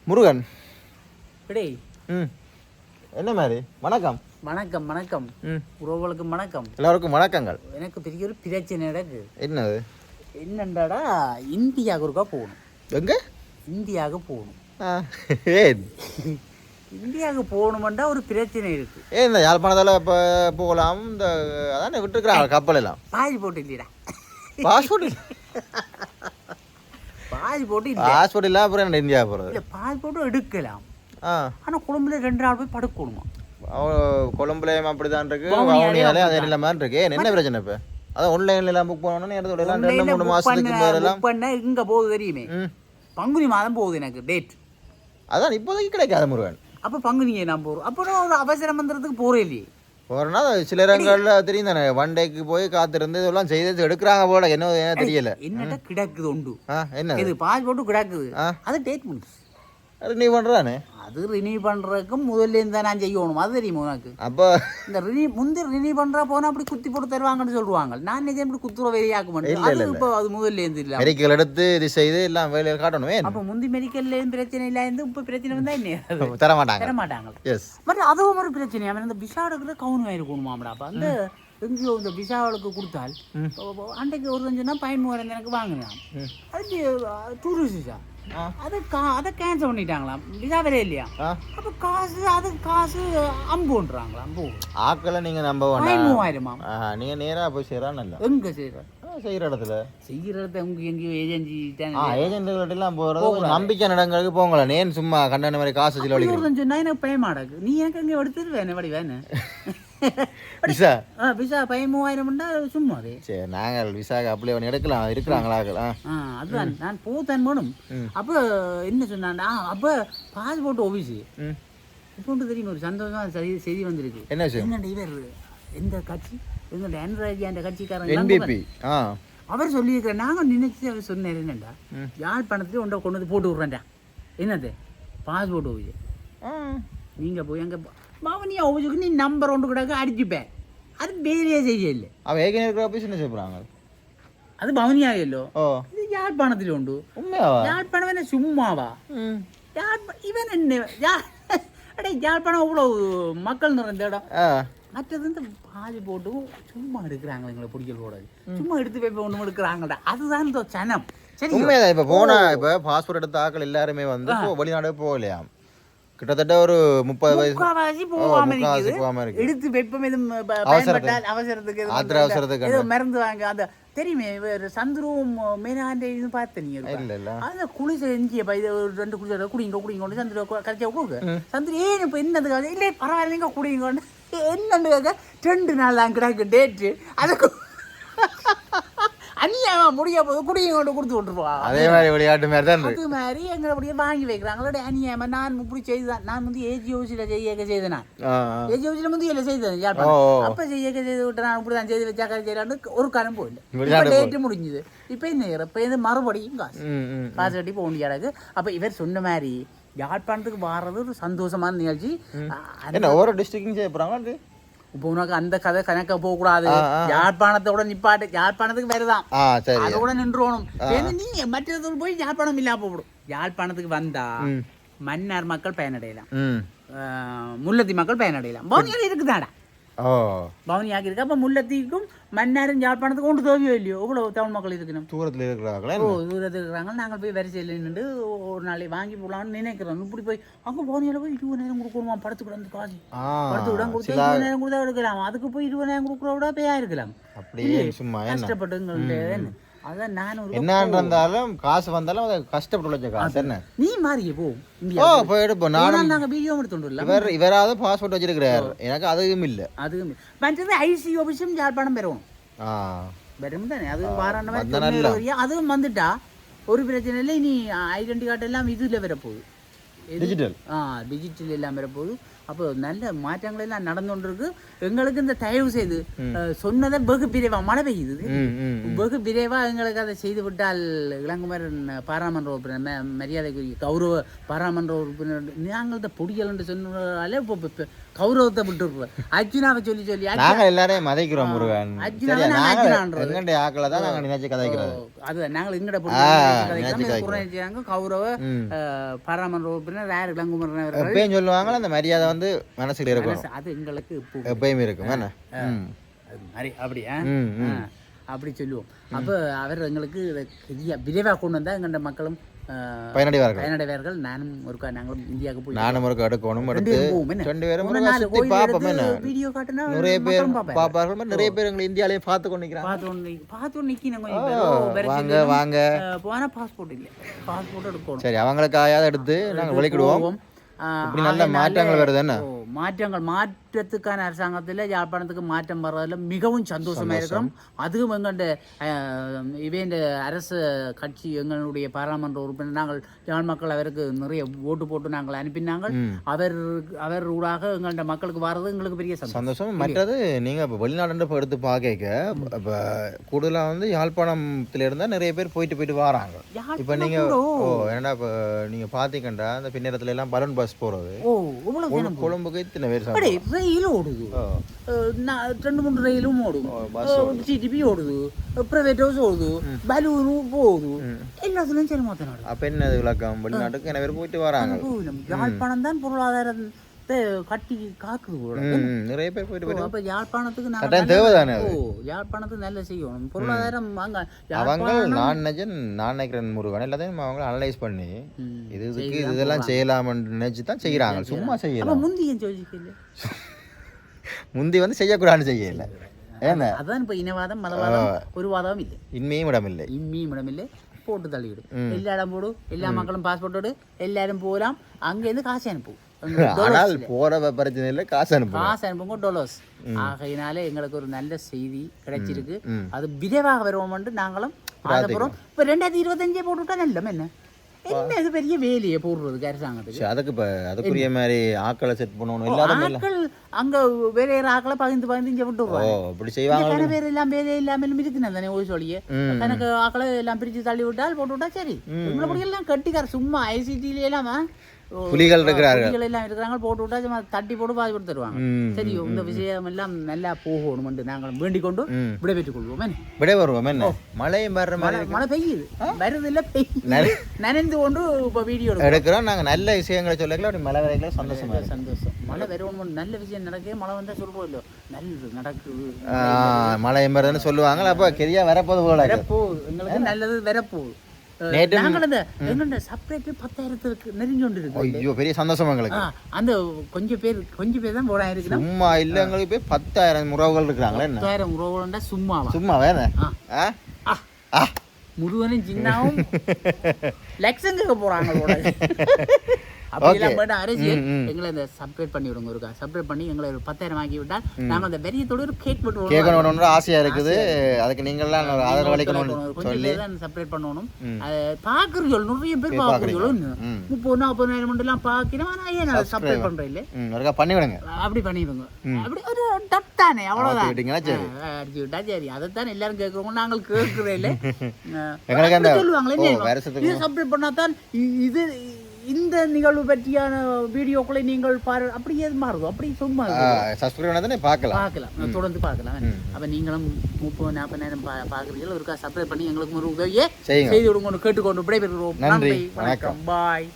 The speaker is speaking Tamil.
முருகன். டேய் என்ன மாதிரி வணக்கம். வணக்கம் வணக்கம் உறவுகளுக்கு வணக்கம். எல்லாருக்கும் வணக்கங்கள். எனக்கு பெரிய ஒரு பிரச்சனை நடக்கு. என்னது? என்னண்டாடா, இந்தியாவுக்கு ஒருக்கா போகணும். எங்க? இந்தியாவுக்கு போகணும். ஏன் இந்தியாவுக்கு போகணுமெண்டா ஒரு பிரச்சனை இருக்கு. இந்த யாழ்ப்பாணத்தில் இப்போ போகலாம். இந்த அதானே விட்டுருக்குறாங்க கப்பல் எல்லாம். பாஸ்போர்ட் இல்லைடா. பாஸ்போர்ட் பாஸ்போர்ட் இல்லை. பாஸ்போர்ட் இல்லை அப்புறம் என்ன இந்தியா போகிறது? இல்லை, பாஸ்போர்ட்டும் எடுக்கலாம். ஆனால் கொழும்புல 2 நாள் போய் படுக்கணுமா? கொழும்புலையும் அப்படிதான் இருக்கு, வவுனியாலே அதே நிலைமை இருக்கு. என்ன பிரச்சனை இப்போ? அதான் ஆன்லைன்ல எல்லாம் புக் பண்ணணும்னு இடத்துல எல்லாம் 2-3 மாசத்துக்கு மேலாம் பண்ண இங்க போகுது தெரியுமே. பங்குனி மாதம் போகுது எனக்கு டேட். அதான் இப்போதைக்கு கிடைக்காது முருகன். அப்போ பங்குனியை நான் போகிறோம். அப்புறம் ஒரு அவசர மந்திரத்துக்கு போகிறேன் இல்லையே. போறேன்னா சில இடங்கள்ல தெரியும் தானே, ஒன் டேக்கு போய் காத்திருந்து இதெல்லாம் செய்து எடுக்கிறாங்க போல. என்ன தெரியல. என்னட்ட கிடக்குது உண்டு. என்ன இது பாஸ்போர்ட் கிடக்குது. அது டேட் முடிச்சு நீ பண்றானே. அது ரினியூ பண்றதுக்கு முதல்ல இருந்தா நான் செய்யணும். அது தெரியுமா உனக்கு? அப்போ இந்த ரினியூ பண்றா போனா அப்படி குத்தி போட்டு தருவாங்கன்னு சொல்லுவாங்க. நான் நிஜம் இப்படி குத்துற வேலையாக்க மாட்டேன். இப்போ அது முதல்ல இருந்து இல்ல, மெடிக்கல் எடுத்து இது செய்து எல்லாம் வேலையில் காட்டணுமே. அப்ப முந்தி மெடிக்கல்ல பிரச்சனை இல்ல இருந்து இப்ப பிரச்சனை வந்தா என்ன தர மாட்டாங்க. பட் அதுவும் ஒரு பிரச்சனை. அவன் இந்த விசா எடுக்கிற கவுன் ஆயிருக்கணுமாம்டா. அப்ப அந்த எங்கேயோ இந்த விசாவுக்கு கொடுத்தால் அன்றைக்கு ஒரு சொன்னா 13,000 எனக்கு வாங்கினான். அது டூரிஸ்ட் விசா. அதை கேன்சல் பண்ணிட்டாங்களாம். விசா வேற இல்லையா? அப்ப காசு அம்புன்றாங்களா. அம்பு ஆக்களை நீங்க நம்ப 13,000 நீங்க நேரா போய் செய்யறான்னு. எங்க செய்யற இடத்துல எங்கேயோ ஏஜென்சி ஏஜென்ட்கிட்ட எல்லாம் போறது நம்பிக்கை இடங்களுக்கு போங்களேன். நேன் சும்மா கண்டன மாதிரி காசு செலவழிக்கிறேன் சொன்னா எனக்கு பயமாடாக்கு. நீ எனக்கு எங்க எடுத்துட்டு வேணும் வடி வேணும். விசா 13,000 சும்மா. சரி, நாங்கள் விசாக்கு அப்ளை பண்ணி எடுக்கலாம். இருக்கிறாங்களா? அதுதான் நான் போத்தன் போனும். அப்போ என்ன சொன்னாண்டா, அப்போ பாஸ்போர்ட் ஆஃபீஸ் இப்போ தெரியும் ஒரு சந்தோஷம் செய்தி வந்திருக்கு. என்ன விஷயம்? என்னடா இவர் எந்த கட்சி, எங்கள்ட ஆண்ட்ராய்டு அந்த கட்சிக்காரன் என்பிபி அவர் சொல்லியிருக்கிறேன். நாங்கள் நினைச்சு அவர் சொன்னேன். என்னண்டா, யாழ்ப்பாணத்துல ஒன்றை கொண்டு வந்து போட்டு விட்றேன்டா. என்னது பாஸ்போர்ட் ஆஃபீஸ். நீங்கள் போய் அங்கே பவனியா ஆஃபீஸுக்கு நீ நம்பர் ஒன்று கிடக்க அடிச்சுப்பேன். அது வேலையே செய்யல. அவன் ஏற்கனவே இருக்கிற ஆஃபீஸ் என்ன செய்யறாங்க? அது பவனியாகல்லோ. இது யாழ்ப்பாணத்தில் உண்டு. உண்மையாவா? யாழ்ப்பாணம் என்ன சும்மாவா? இவன் என்ன யாழ்ப்பாணம் அவ்வளோ மக்கள் நிறைந்த இடம். மற்றது இந்த பாதி போட்டு சும்மா எடுக்கிறாங்களே, எங்களை பிடிக்கல் கூடாது. சும்மா எடுத்து போய் ஒன்று எடுக்கிறாங்கடா. அதுதான் இந்த சனம். சரி, உண்மையா? இப்போ போனா இப்போ பாஸ்போர்ட் எடுத்த ஆக்கள் எல்லாருமே வந்து வெளிநாடு போகலையா? கிட்டத்தட்ட ஒரு 30 வயசு போகாம இருக்கு. எடுத்து வெப்பம் எதுவும் அவசரத்துக்கு மருந்து வாங்க. அந்த தெரியுமே சந்துருவும் மேனாண்ட இது பார்த்தீங்க. அந்த குளி செஞ்சு 2 குளிச்ச குடிங்க சந்துரு கரைச்சா கொடுக்கு. சந்துரு ஏன் இப்போ என்னதுக்காக இல்லை பரவாயில்லைங்க குடிங்க என்னன்னு 2 நாள் தான் கிடக்கு டேட்டு. அதுக்கு அநியாயமா முடிய போது குடியை கொண்டு கொடுத்து விட்டுருவாங்க. அதே மாதிரி விளையாட்டு மாதிரி தான் அது மாதிரி எங்களை அப்படியே வாங்கி வைக்கிறாங்களோட அநியாயமா. நான் இப்படி செய்தான். நான் வந்து ஏஜிஓசியில் செய்தேன். நான் ஏஜிஓசியில் வந்து இல்லை செய்தேன் யாழ்ப்பாணம். அப்போ செய்து விட்டு நான் இப்படி தான் செய்து வச்சா செய்யலான்னு ஒரு காலம் போயில்லை. டேட்டு முடிஞ்சுது. இப்போ என்ன இப்போ இது மறுபடியும் காசு கட்டி போக முடியாது. அப்போ இவர் சொன்ன மாதிரி யாழ்ப்பாணத்துக்கு வர்றது ஒரு சந்தோஷமான நிகழ்ச்சி. ஒவ்வொரு டிஸ்ட்ரிக்டும் செய்ய போகிறாங்க. இப்போ உனக்கு அந்த கதை கணக்க போகக்கூடாது. யாழ்ப்பாணத்தோட நிப்பாட்டு. யாழ்ப்பாணத்துக்கு வருதான், அதோட நின்றுவோம். நீ மற்ற போய் யாழ்ப்பாணம் இல்லாம போடும். யாழ்ப்பாணத்துக்கு வந்தா மன்னார் மக்கள் பயனடையலாம், முல்லத்தி மக்கள் பயனடையலாம். பவுனியாக இருக்குதாடா. பவுனியாக இருக்கு. அப்ப முல்லத்திக்கும் மன்னாரும் யாழ்ப்பாணத்துக்கு ஒன்று தேவையோ இல்லையோ? இவ்வளவு தமிழ் மக்கள் இருக்கணும். தூரத்தில் இருக்கிறாங்களா? தூரத்தில் இருக்கிறாங்க. நாங்கள் போய் வரிசையில் நின்று ஒரு நாளைக்கு வாங்கி போடலாம்னு நினைக்கிறோம். இப்படி போய் அங்கே பவுனியால போய் 20,000 கொடுக்கணுமா? படத்துக்கு வந்து காசு படத்துக்கு விட கொடுத்து 20,000 கொடுத்தா எடுக்கலாம். அதுக்கு போய் 20,000 கொடுக்குற விட பேயா இருக்கலாம். அப்படியே சும்மா கஷ்டப்பட்டு. அதான் நான் என்ன இருந்தாலும் காசு வந்தாலும் அதை கஷ்டப்பட்டு உழைச்ச காசு. என்ன நீ மாறிய போ போய் எடுப்போம். நாங்கள் வீடியோ எடுத்துட்டு இவராவது பாஸ்போர்ட் வச்சிருக்கிறாரு. எனக்கு அதுவும் இல்லை. அதுவும் மற்றது ஐசி ஆஃபீஸும் யாழ்ப்பாணம் பெறணும். வரும் தானே அது வாராண்ட. அதுவும் வந்துட்டா ஒரு பிரச்சனை இல்லை. இனி ஐடென்டி கார்டு எல்லாம் இதில் வரப்போகுது. டிஜிட்டல் எல்லாம் வரப்போகுது. அப்போ நல்ல மாற்றங்கள் எல்லாம் நடந்து கொண்டிருக்கு. எங்களுக்கு இந்த தயவு செய்து சொன்னதை வெகு விரைவா மழை பெய்யுது, வெகு விரைவா எங்களுக்கு அதை செய்து விட்டால் இளங்குமரன் பாராளுமன்ற உறுப்பினர் மரியாதைக்குரிய கௌரவ பாராளுமன்ற உறுப்பினர் நாங்கள் இந்த பொடிகள் என்று சொன்னாலே இப்போ கௌரவத்தை விட்டுருக்கோம். அர்ஜுனாவை சொல்லி சொல்லி நாங்கள் எல்லாரையும் மதைக்கிறோம் முருகன். அர்ஜுனாவை அது நாங்கள் எங்கட பொடி கௌரவ பாராளுமன்ற உறுப்பினர் யார் இளங்குமரன் அவர்கள் சொல்லுவாங்க. அந்த மரியாதை வந்து மனசுல இருக்கும், அது எங்களுக்கு எப்பயுமே இருக்கும். அப்படியா அப்படி சொல்லுவோம். அப்போ அவர் எங்களுக்கு விரைவாக கொண்டு வந்தால் எங்கள்ட மக்களும் பயனடைவார்கள். நானும் ஒருக்கா நாங்களும் இந்தியாவுக்கு போய் நானும் ஒருக்கா எடுக்கணும், வீடியோ காட்டினா நிறைய பேர் பார்ப்பார்கள். நிறைய பேர் எங்களை இந்தியாவிலேயே பார்த்து கொண்டு நிற்கணும். வாங்க போனால் பாஸ்போர்ட் இல்லை, பாஸ்போர்ட் எடுக்கணும். சரி, அவங்களுக்காக எடுத்து நாங்கள் வெளிக்கிடுவோம். நல்ல மாற்றங்கள் வருது. என்ன மாற்றத்துக்கான அரசாங்கத்தில் யாழ்ப்பாணத்துக்கு மாற்றம் வர்றதில் மிகவும் சந்தோஷமா இருக்கிறோம். அதுவும் எங்கள்ட இவன் அரசு கட்சி எங்களுடைய பாராளுமன்ற உறுப்பினர் நாங்கள் யாழ் மக்கள் அவருக்கு நிறைய ஓட்டு போட்டு நாங்கள் அனுப்பினாங்க. அவர் ஊடாக எங்கள்ட மக்களுக்கு வர்றது எங்களுக்கு பெரிய சந்தோஷம். மற்றது நீங்க இப்போ வெளிநாடு எடுத்து பார்க்க இப்போ கூடுதலாக வந்து யாழ்ப்பாணத்துல இருந்தால் நிறைய பேர் போயிட்டு வராங்க. இப்போ நீங்க ஏன்னா இப்போ நீங்க பாத்தீங்கன்னா அந்த பின்னரத்துல எல்லாம் பலூன் பஸ் போறது கொழும்புக்கு இத்தனை பேர் ரயில் ஓடுது, 2-3 ரயிலும் ஓடுது, சிடிபி ஓடுது, பிரைவேட் ஹவுஸ் ஓடுது, பலூனும் போகுது, எல்லாத்துலயும் சரி மாத்தினாடு. அப்ப என்ன விளக்கம்? வெளிநாட்டுக்கு என்ன பேர் போயிட்டு வராங்க. யாழ்ப்பாணம் தான் பொருளாதாரத்தை கட்டி காக்குது, நிறைய பேர் போயிட்டு. அப்ப யாழ்ப்பாணத்துக்கு யாழ்ப்பாணத்துக்கு நல்ல செய்யணும் பொருளாதாரம். அவங்க நான் நினைக்கிறேன் முருகன் எல்லாத்தையும் அவங்க அனலைஸ் பண்ணி இதுக்கு இதெல்லாம் செய்யலாம்னு நினைச்சு தான் செய்யறாங்க. சும்மா செய்யலாம். முந்தி வந்து செய்யக்கூடாதுன்னு செய்யல. அதான் இப்ப இனவாதம் மதவாதம் ஒரு வாதமும் இல்லை, இம்மியும் இடமில்லை, போட்டு தள்ளிவிடும். எல்லா இடம் போடு, எல்லா மக்களும் பாஸ்போர்ட்டோடு எல்லாரும் போகலாம். அங்கேருந்து காசு அனுப்பும். ஆனால் போற பிரச்சனை இல்லை, காசு அனுப்புங்க டொலர்ஸ். ஆகையினாலே எங்களுக்கு ஒரு நல்ல செய்தி கிடைச்சிருக்கு. அது விரைவாக வருவோம் நாங்களும் ஆசைப்படுறோம். இப்ப 2025 போட்டுவிட்டா நல்ல என்ன இது பெரிய வேலையை போடுறதுக்கு அரசாங்கத்துக்கு. அதுக்கு இப்ப அதுக்குரிய மாதிரி ஆக்களை செட் பண்ணணும். ஆக்கள் அங்க வேற ஆக்களை பகிர்ந்து இங்க விட்டுருவாங்க. அப்படி செய்வாங்க. பேர் எல்லாம் வேலை இல்லாமல் இருக்குன்னு தானே ஓய் சொல்லியே எனக்கு ஆக்களை எல்லாம் பிரிச்சு தள்ளி விட்டால் போட்டு விட்டா சரி. இப்படி எல்லாம் கட்டிக்கார சும்மா ஐசிடில எல்லாம் புலிகள் இருக்கிறார்கள் எல்லாம் இருக்கிறாங்க, போட்டு விட்டா தட்டி போட்டு பாதி போட்டு தருவாங்க. சரி, இந்த விஷயம் எல்லாம் நல்லா போகணும் நாங்கள் வேண்டிக் கொண்டு விடைபெற்றுக் கொள்வோம். விடைபெறுவோம். என்ன மழையும் மழை பெய்யுது, வருது இல்ல நனைந்து கொண்டு இப்ப வீடியோ எடுக்கிறோம். நாங்க நல்ல விஷயங்களை சொல்லல, அப்படி மழை வரைக்கும் சந்தோஷம். மழை வரணும், நல்ல விஷயம் நடக்கே. மழை வந்தா சொல்லுவோம் இல்ல நல்லது நடக்குது, மழை எம்பறதுன்னு சொல்லுவாங்க. அப்ப கெரியா வரப்போது போல எங்களுக்கு நல்லது வரப்போகுது. பெரிய சந்தோஷம் எங்களுக்கு. அந்த கொஞ்சம் பேர் தான் போடா இருக்கு. சும்மா இல்ல, எங்களுக்கு போய் 10,000 உறவுகள் இருக்கிறாங்க. 10,000 உறவுகள் சும்மா வேற முருகனும் சின்னாவும் லட்சங்க போறாங்க. எங்களை சப்ஸ்கிரைப் பண்ணி விடுங்க, இருக்கா சப்ஸ்கிரைப் பண்ணி எங்களை ஒரு 10,000 வாங்கி விட்டால் நாங்கள் அந்த வெறியத்தோட ஒரு கேக் போட்டு ஆசையா இருக்குது. அதுக்கு நீங்கள்லாம் ஆதரவு அளிக்கணும், சப்ஸ்கிரைப் பண்ணணும். பாக்குறீங்க நிறைய பேர் பாக்குறீங்களோ 30,000-40,000 மட்டும் பாக்கிறோம். ஆனா சப்ஸ்கிரைப் பண்றேன் இல்ல, பண்ணி விடுங்க. அப்படி பண்ணிடுங்க. அப்படி ஒரு டப் தானே, அவ்வளவுதான். அடிச்சு விட்டா சரி. அதைத்தான் எல்லாரும் கேட்கறோம், நாங்கள் கேட்கிறேன் இல்ல. சொல்லுவாங்களே சப்ஸ்கிரைப் பண்ணாதான் இது இந்த நிகழ்வு பற்றியான வீடியோக்களை நீங்கள் அப்படி எது மாறுதோ அப்படி சும்மா பார்க்கலாம், தொடர்ந்து பார்க்கலாம். அப்ப நீங்களும் 30,000-40,000 பாக்குறீங்க, ஒருக்கா சப்ஸ்கிரைப் பண்ணி எங்களுக்கு ஒரு உதவியை செய்து விடுங்க கேட்டுக்கொண்டு விடைபெறுகிறோம். நன்றி, வணக்கம், பாய்.